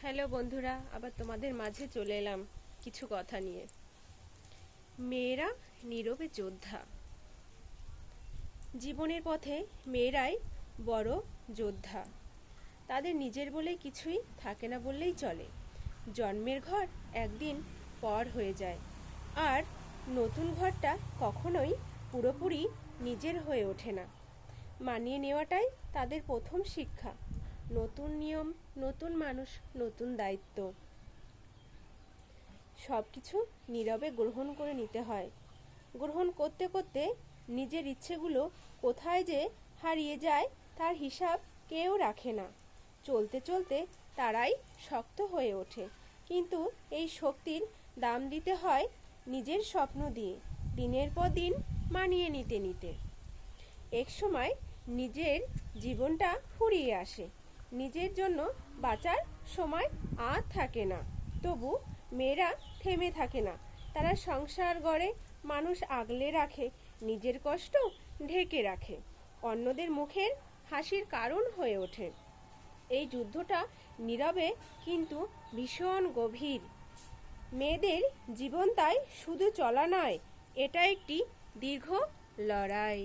Hello বন্ধুরা, আবার তোমাদের মাঝে চলে এলাম কিছু কথা নিয়ে। মেয়েরা নীরবে যোদ্ধা। জীবনের পথে মেয়েরাই বড় যোদ্ধা। তাদের নিজের বলে কিছুই থাকে না বললেই চলে। জন্মের ঘর একদিন পর হয়ে যায়, আর নতুন ঘরটা কখনোই পুরোপুরি নিজের হয়ে ওঠে না। মানিয়ে নেওয়াটাই তাদের প্রথম শিক্ষা। নতুন নিয়ম, নতুন মানুষ, নতুন দায়িত্ব, সব কিছু নীরবে গ্রহণ করে নিতে হয়। গ্রহণ করতে করতে নিজের ইচ্ছেগুলো কোথায় যে হারিয়ে যায় তার হিসাব কেউ রাখে না। চলতে চলতে তারাই শক্ত হয়ে ওঠে, কিন্তু এই শক্তির দাম দিতে হয় নিজের স্বপ্ন দিয়ে, দিনের পর দিন মানিয়ে নিতে নিতে। এক সময় নিজের জীবনটা ফুরিয়ে আসে, নিজের জন্য বাঁচার সময় আর থাকে না। তবু মেয়েরা থেমে থাকে না। তারা সংসার গড়ে, মানুষ আগলে রাখে, নিজের কষ্ট ঢেকে রাখে, অন্যদের মুখের হাসির কারণ হয়ে ওঠে। এই যুদ্ধটা নীরবে কিন্তু ভীষণ গভীর। মেয়েদের জীবন তাই শুধু চলা নয়, এটা একটি দীর্ঘ লড়াই।